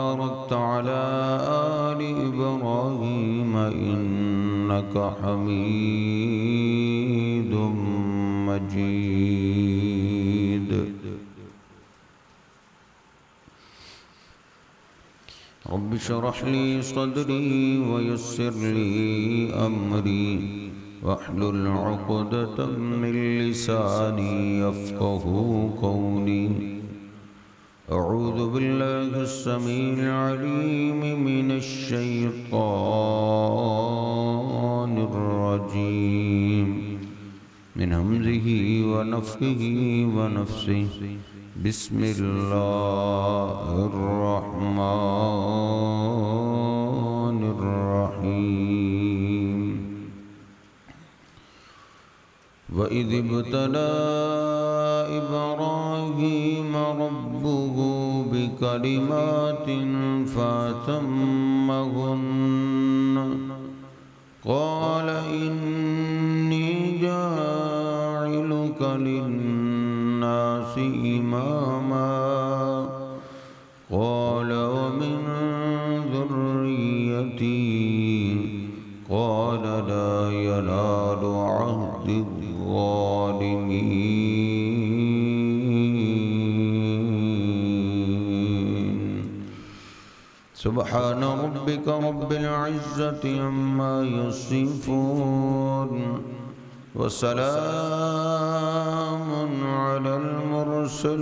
باركت على آل إبراهيم إنك حميد مجيد. رب اشرح لي صدري ويسر لي أمري واحلل عقدة من لساني يفقهوا قولي. أعوذ بالله السميع العليم من الشيطان الرجيم من همزه ونفخه ونفسه. بسم الله الرحمن الرحيم. وَإِذِ ابْتَلَى إِبْرَاهِيمَ رَبُّهُ بِكَلِمَاتٍ فَأَتَمَّهُنَّ قَالَ إِنِّي جَاعِلُكَ لِلنَّاسِ إِمَامًا قَالَ وَمِنْ ذُرِّيَّتِي قَالَ لَا يَنَالُ عَهْدِ الظَّالِمِينَ. سبحان ربك رب العزة عما يصفون وسلام على المرسلين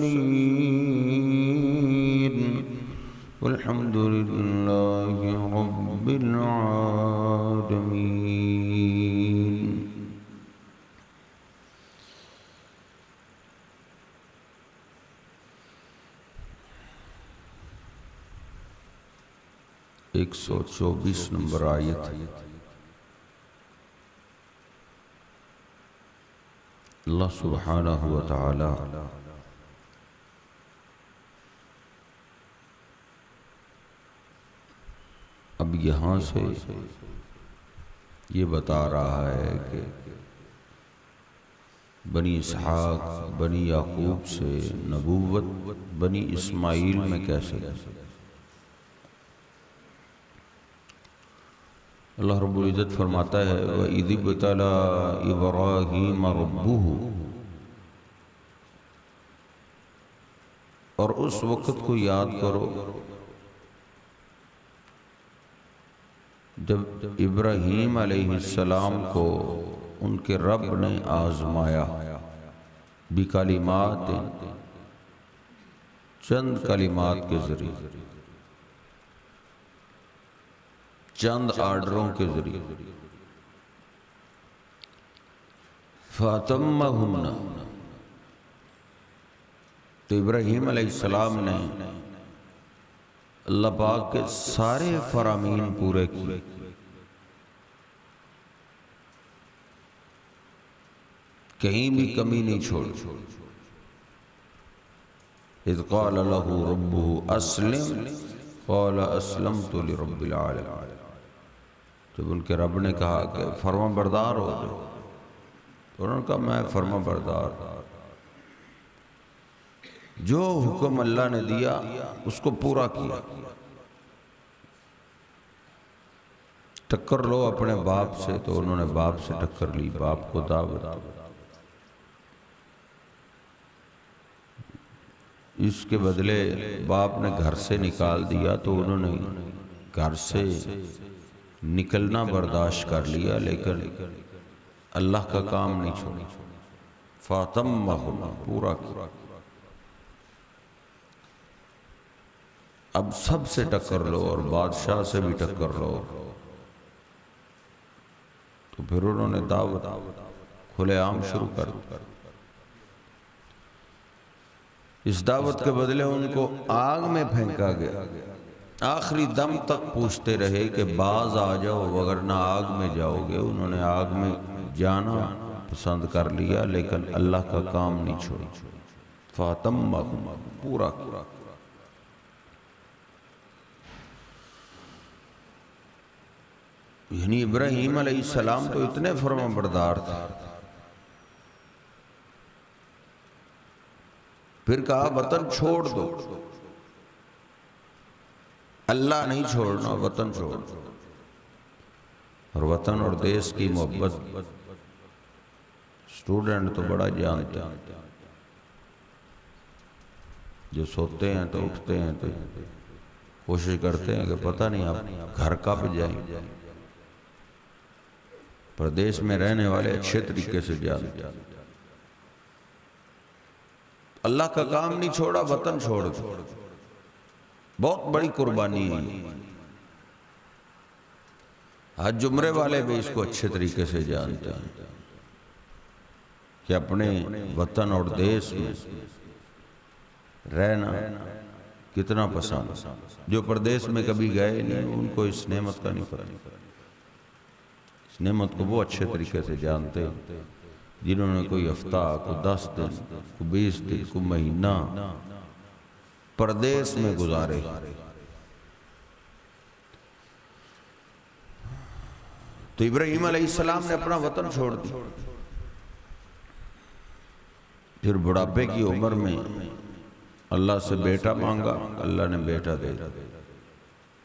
والحمد لله رب العالمين. ایک 124 نمبر آیت. اللہ سبحانہ و تعالی اب یہاں سے یہ بتا رہا ہے کہ بنی اسحاق بنی یعقوب سے نبوت بنی اسماعیل میں کیسے. اللہ رب العزت فرماتا ہے وَإِذِ ابْتَلَى إِبْرَاهِيمَ رَبُّهُ، اور اس وقت کو یاد کرو جب ابراہیم علیہ السلام کو ان کے رب نے آزمایا بکلمات، چند کلمات کے ذریعے، چند آرڈروں کے ذریعے. فَأَتَمَّهُنَّ، تو ابراہیم علیہ السلام نے اللہ پاک کے سارے فرامین پورے کیے. کہیں بھی کمی نہیں چھوڑی. اذ قال له ربه اسلم قال اسلمت لرب العالمین. جب ان کے رب نے کہا کہ فرما بردار ہو جاؤ تو انہوں نے کہا میں فرما بردار. جو حکم اللہ نے دیا اس کو پورا کیا. ٹکر لو اپنے باپ سے تو انہوں نے باپ سے ٹکر لی، باپ کو دعوت. اس کے بدلے باپ نے گھر سے نکال دیا تو انہوں نے گھر سے نکلنا برداشت کر لیا، لیکن اللہ کا کام نہیں چھوڑا. فَأَتَمَّهُ، پورا کیا. اب سب سے ٹکر لو اور بادشاہ سے بھی ٹکر لو. تو پھر انہوں نے دعوت کھلے عام شروع کر دی. اس دعوت کے بدلے ان کو آگ میں پھینکا گیا. آخری دم تک پوچھتے رہے کہ باز آ جاؤ وگرنہ آگ میں جاؤ گے. انہوں نے آگ میں جانا پسند کر لیا لیکن اللہ کا کام نہیں چھوڑا. فَأَتَمَّهُ، پورا کیا. یعنی ابراہیم علیہ السلام تو اتنے فرما بردار تھے. پھر کہا وطن چھوڑ دو. اللہ نہیں چھوڑنا، وطن چھوڑنا۔ اور وطن اور دیس کی محبت اسٹوڈنٹ تو بڑا جانتے ہیں، جو سوتے ہیں تو اٹھتے ہیں تو کوشش کرتے ہیں کہ پتہ نہیں آپ گھر کب جائیں گے۔ پردیس میں رہنے والے اچھے طریقے سے جانتے ہیں، اللہ کا کام نہیں چھوڑا، وطن چھوڑ دو، بہت بڑی قربانی ہے۔ حج عمرے والے بھی اس کو اچھے طریقے سے جانتے ہیں کہ اپنے وطن اور دیس میں رہنا کتنا پسند۔ جو پردیس میں کبھی گئے نہیں ان کو اس نعمت کا نہیں پتہ، اس نعمت کو وہ اچھے طریقے سے جانتے ہیں جنہوں نے کوئی ہفتہ، کوئی 10 دن، کوئی 20 دن، کوئی مہینہ پردیس میں گزارے۔ تو ابراہیم علیہ السلام نے اپنا وطن چھوڑ دیا، پھر بڑھاپے کی عمر میں اللہ سے بیٹا مانگا، اللہ نے بیٹا دے دیا۔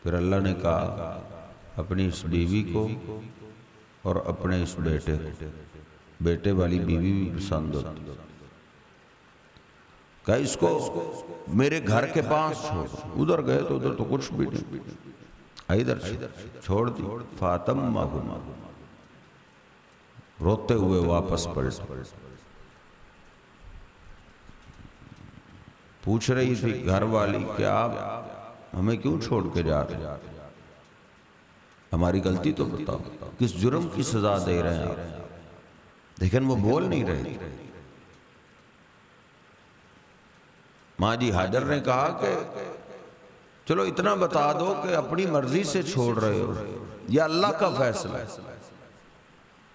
پھر اللہ نے کہا اپنی اس بیوی کو اور اپنے اس بیٹے کو، بیٹے والی بیوی بھی پسند ہوتی، کہا اس کو میرے گھر کے پاس چھوڑ۔ ادھر گئے تو ادھر تو کچھ بھی نہیں، ادھر چھوڑ دی۔ فاطمہما، روتے ہوئے واپس پلٹے، پوچھ رہی تھی گھر والی کہ آپ ہمیں کیوں چھوڑ کے جا رہے ہیں، ہماری غلطی تو بتاؤ، کس جرم کی سزا دے رہے ہیں آپ؟ لیکن وہ بول نہیں رہے تھے۔ ماں جی حاجر نے کہا کہ چلو اتنا بتا دو کہ اپنی مرضی سے چھوڑ رہے ہو یا اللہ کا فیصلہ ہے؟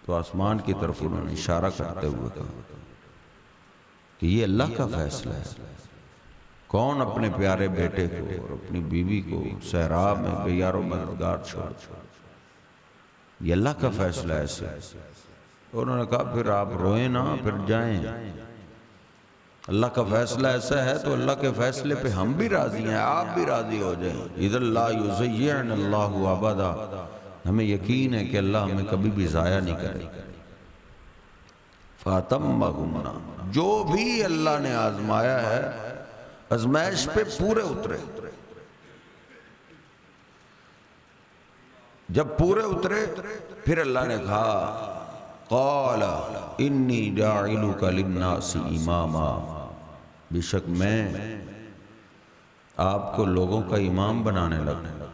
تو آسمان کی طرف انہوں نے اشارہ کرتے ہوئے کہا کہ یہ اللہ کا فیصلہ ہے۔ کون اپنے پیارے بیٹے کو اور اپنی بیوی کو صحرا میں بے یار و مددگار چھوڑ، یہ اللہ کا فیصلہ ہے ایسے۔ انہوں نے کہا پھر آپ روئیں نہ، پھر جائیں، اللہ کا فیصلہ ایسا ہے تو اللہ کے فیصلے پہ ہم بھی راضی ہیں، آپ بھی راضی ہو جائیں۔ اِذَا لَا يُضَيِّعْنَ اللَّهُ أَبَدًا، ہمیں یقین ہے کہ اللہ ہمیں کبھی بھی ضائع نہیں کرے۔ فَأَتَمَّهُنَّ، جو بھی اللہ نے آزمایا ہے آزمائش پہ پورے اترے، جب پورے اترے پھر اللہ نے کہا قَالَ إِنِّي جَاعِلُكَ لِلنَّاسِ إِمَامًا، بے شک میں آپ کو لوگوں کا امام بنانے لگا۔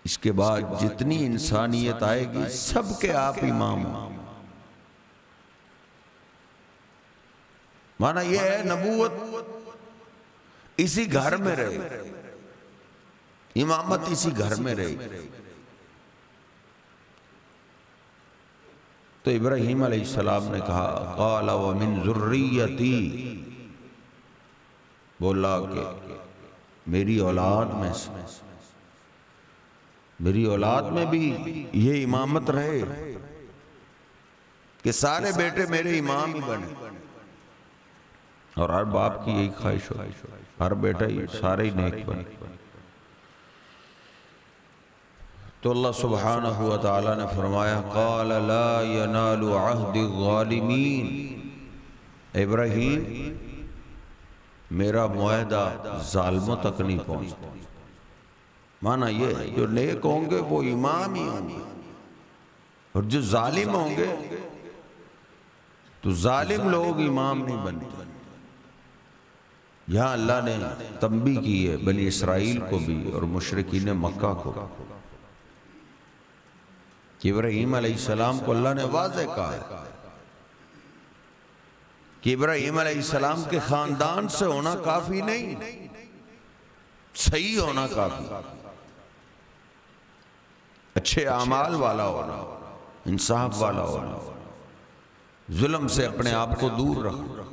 اس کے بعد جتنی انسانیت آئے گی سب کے آپ امام ہوں۔ مانا یہ ہے نبوت اسی گھر میں رہی، امامت اسی گھر میں رہی۔ تو ابراہیم علیہ السلام نے کہا قال ومن ذریتی، بولا کہ میری اولاد میں سے، میری اولاد میں بھی یہ امامت رہے کہ سارے بیٹے میرے امام ہی بنے۔ اور ہر باپ کی یہی خواہش ہو، ہر بیٹا یہ سارے ہی نیک بنے۔ تو اللہ سبحانہ و تعالی نے فرمایا قال لا ینال عہد الظالمین، ابراہیم میرا معاہدہ ظالموں تک نہیں پہنچتا۔ مانا یہ ہے جو نیک ہوں گے وہ امام ہی ہوں گے، اور جو ظالم ہوں گے تو ظالم لوگ امام نہیں بنتے۔ یہاں اللہ نے تنبیہ کی ہے بنی اسرائیل کو بھی اور مشرکین مکہ کو کہ ابراہیم علیہ السلام کو اللہ نے واضح کہا ہے کہ ابراہیم علیہ السلام کے خاندان سے ہونا کافی نہیں، صحیح ہونا کافی، اچھے اعمال والا ہونا، انصاف والا ہونا، ظلم سے اپنے آپ کو دور رکھنا۔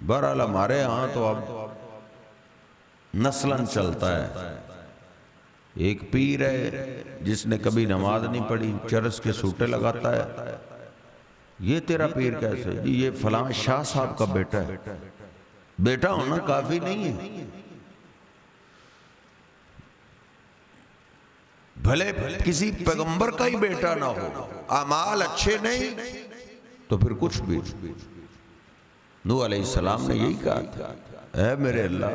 بہرحال ہمارے ہاں تو اب نسلاً چلتا ہے، ایک پیر ہے جس نے کبھی نماز نہیں پڑھی، چرس کے سوٹے لگاتا ہے، یہ تیرا پیر کیسے؟ جی یہ فلاں شاہ صاحب کا بیٹا ہے۔ بیٹا ہونا کافی نہیں ہے، بھلے کسی پیغمبر کا ہی بیٹا نہ ہو، اعمال اچھے نہیں تو پھر کچھ بھی۔ نوح علیہ السلام نے یہی کہا تھا، اے میرے اللہ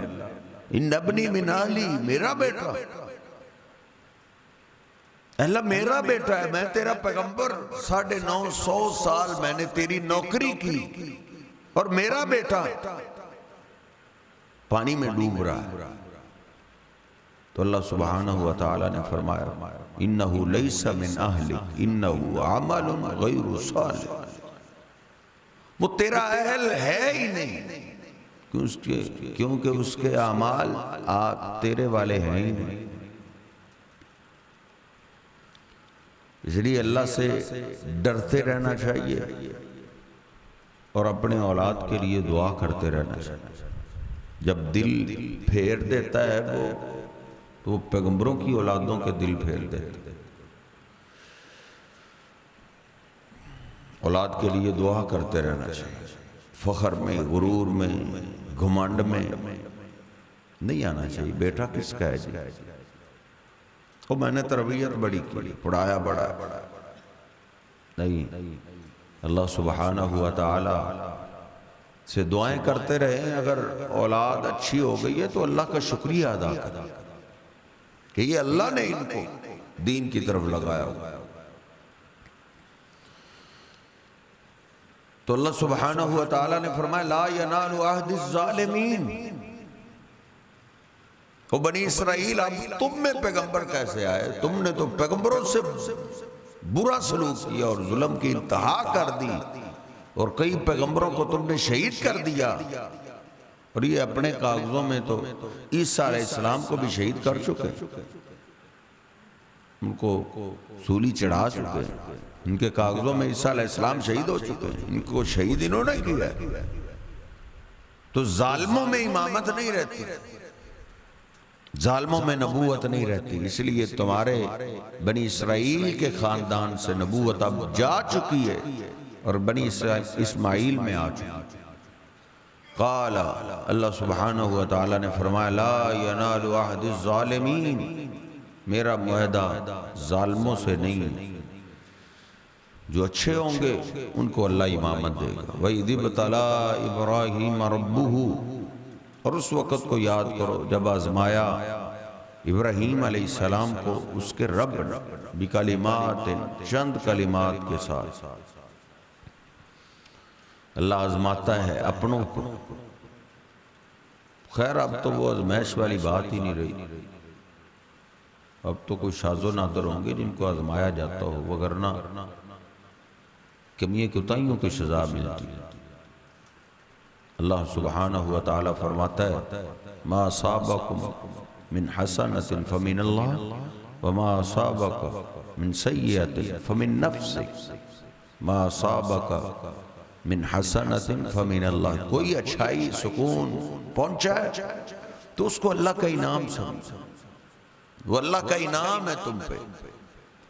ان ابنی من اہلی، میرا بیٹا، اللہ میرا بیٹا ہے، میں تیرا پیغمبر 950 سال میں نے تیری نوکری کی اور میرا بیٹا پانی میں ڈوب رہا ہے۔ تو اللہ سبحانہ وتعالی نے فرمایا انہو لیس من اہلک انہو عمل غیر صالح، وہ تیرا اہل ہے ہی نہیں، کیونکہ اس کے اعمال تیرے والے ہیں ہی نہیں۔ اس لیے اللہ سے ڈرتے رہنا چاہیے اور اپنے اولاد کے لیے دعا کرتے رہنا چاہیے۔ جب دل پھیر دیتا ہے وہ تو وہ پیغمبروں کی اولادوں کے دل پھیر دیتا ہے۔ اولاد کے لیے دعا کرتے رہنا چاہیے، فخر میں، غرور میں، گھمنڈ میں نہیں آنا چاہیے۔ بیٹا کس کا ہے جی؟ وہ میں نے تربیت بڑی کی، پڑھایا بڑا نہیں۔ اللہ سبحانہ و تعالی سے دعائیں کرتے رہیں، اگر اولاد اچھی ہو گئی ہے تو اللہ کا شکریہ ادا کریں کہ یہ اللہ نے ان کو دین کی طرف لگایا ہوا۔ تو اللہ سبحانہ و تعالی نے فرمایا لا ینال عہد الظالمین، وہ بنی اسرائیل اب تم میں پیغمبر کیسے آئے؟ تم نے تو پیغمبروں سے برا سلوک کیا اور ظلم کی انتہا کر دی، اور کئی پیغمبروں کو تم نے شہید کر دیا، اور یہ اپنے کاغذوں میں تو عیسیٰ علیہ السلام کو بھی شہید کر چکے، ان کو سولی چڑھا چکے، ان کے کاغذوں میں عیسیٰ علیہ السلام شہید ہو چکے، ان کو شہید انہوں نے کیا ہے۔ تو ظالموں میں امامت نہیں رہتی، ظالموں میں نبوت نہیں رہتی، اس لیے تمہارے بنی اسرائیل کے خاندان سے نبوت اب جا چکی ہے اور بنی اسماعیل میں آ چکی ہے۔ قال اللہ سبحانہ و تعالی نے فرمایا لا ینال عہد الظالمین، میرا معاہدہ ظالموں سے نہیں، جو اچھے ہوں گے ان کو اللہ امامت دے گا۔ وَإِذِ ابْتَلَىٰ إِبْرَاهِيمَ رَبُّهُ، اور اس وقت کو یاد کرو جب آزمایا ابراہیم علیہ السلام کو اس کے رب بکلمات، چند کلمات کے ساتھ۔ اللہ آزماتا ہے اپنوں کو، خیر اب تو وہ آزمائش والی بات ہی نہیں رہی، اب تو کوئی شاذ و نادر ہوں گے جن کو آزمایا جاتا ہو، وگرنہ کمیوں کوتاہیوں کی سزا ملتی ہے۔ اللہ سبحانہ و تعالی فرماتا ہے ما اصابکم من حسنۃ فمن اللہ وما اصابک من سیئۃ فمن نفسک، ما اصابک من حسنۃ فمن اللہ، کوئی اچھائی سکون پہنچا ہے تو اس کو اللہ کا انعام سمجھو، وہ اللہ کا انعام ہے تم پہ۔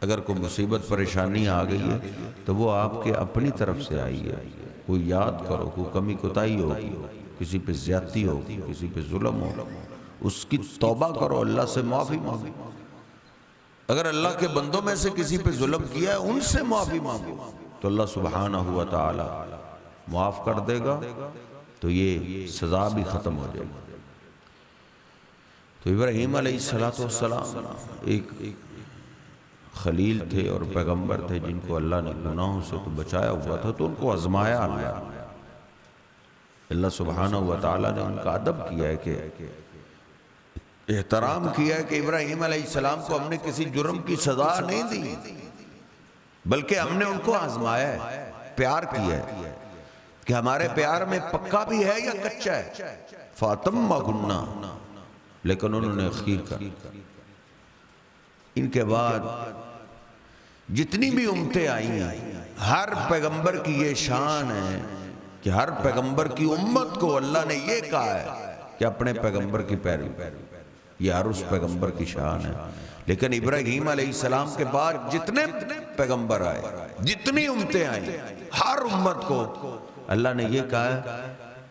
اگر کوئی مصیبت پریشانی آ گئی ہے تو وہ آپ کے اپنی طرف سے آئی ہے، کوئی یاد کرو، کوئی کمی کوتاہی ہوگی، کسی پہ زیادتی ہوگی، کسی پہ ظلم ہو، اس کی توبہ کرو، اللہ سے معافی مانگو۔ اگر اللہ کے بندوں میں سے کسی پہ ظلم کیا ہے ان سے معافی مانگو تو اللہ سبحانہ و تعالی معاف کر دے گا، تو یہ سزا بھی ختم ہو جائے گی۔ تو ابراہیم علیہ السلام ایک خلیل تھے اور پیغمبر تھے جن کو اللہ نے گناہوں سے تو بچایا ہوا تھا، تو ان کو آزمایا اللہ سبحانہ و تعالی نے ان کا ادب کیا ہے، کہ احترام کیا ہے کہ ابراہیم علیہ السلام کو ہم نے کسی جرم کی سزا نہیں دی، بلکہ ہم نے ان کو آزمایا ہے، پیار کیا ہے کہ ہمارے پیار میں پکا بھی ہے یا کچا ہے۔ فَأَتَمَّهُنَّ، لیکن انہوں نے اخیر کر۔ ان کے بعد جتنی بھی امتیں آئی ہیں، ہر پیغمبر کی یہ شان ہے کہ ہر پیغمبر کی امت کو اللہ نے یہ کہا ہے کہ اپنے پیغمبر کی پیروی، یہ ہر اس پیغمبر کی شان ہے۔ لیکن ابراہیم علیہ السلام کے بعد جتنے پیغمبر آئے، جتنی امتیں آئیں، ہر امت کو اللہ نے یہ کہا ہے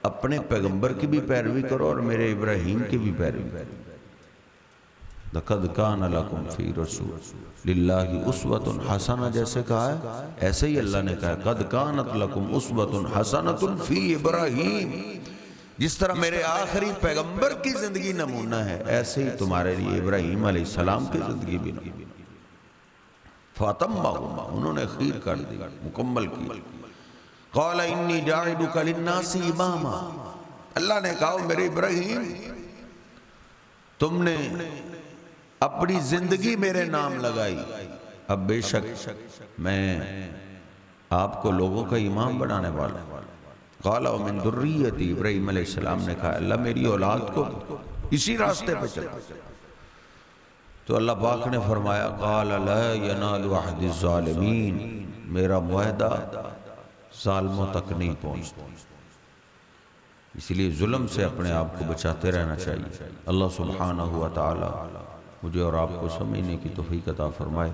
اپنے پیغمبر کی بھی پیروی کرو اور میرے ابراہیم کی بھی پیروی کرو۔ لَقَدْ كَانَ لَكُمْ فِي رَسُولِ اللَّهِ أُسْوَةٌ حَسَنَةٌ جیسے کہا ہے ایسے ہی اللہ نے کہا ہے قَدْ كَانَتْ لَكُمْ أُسْوَةٌ حَسَنَةٌ فِي إِبْرَاهِيمَ، جس طرح میرے آخری پیغمبر کی زندگی نمونہ ہے ایسے ہی تمہارے لیے ابراہیم علیہ السلام کی زندگی بھی نمونہ۔ فَأَتَمَّهُمَا، انہوں نے خیر کر دی، مکمل کی۔ قَالَ إِنِّي جَاعِلُكَ لِلنَّاسِ إِمَامًا، اللہ نے کہا میرے ابراہیم تم نے اپنی زندگی میرے نام لگائی، اب بے شک میں آپ کو لوگوں کا امام بنانے والا ہوں۔ قَالَ وَمِن ذُرِّيَّتِي، ابراہیم علیہ السلام نے کہا اللہ میری اولاد کو اسی راستے پہ چلا۔ تو اللہ پاک نے فرمایا قَالَ لَا يَنَالُ عَهْدِ الظَّالِمِينَ، میرا معاہدہ ظالموں تک نہیں پہنچتا، اس لیے ظلم سے اپنے آپ کو بچاتے رہنا چاہیے۔ اللہ سبحانہ و تعالی مجھے اور آپ کو سمجھنے کی توفیق عطا فرمائے۔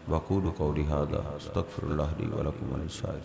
وَأَقُولُ قَوْلِي هَذَا أَسْتَغْفِرُ اللَّهَ لِي وَلَكُمْ وَلِلسَّائِرِ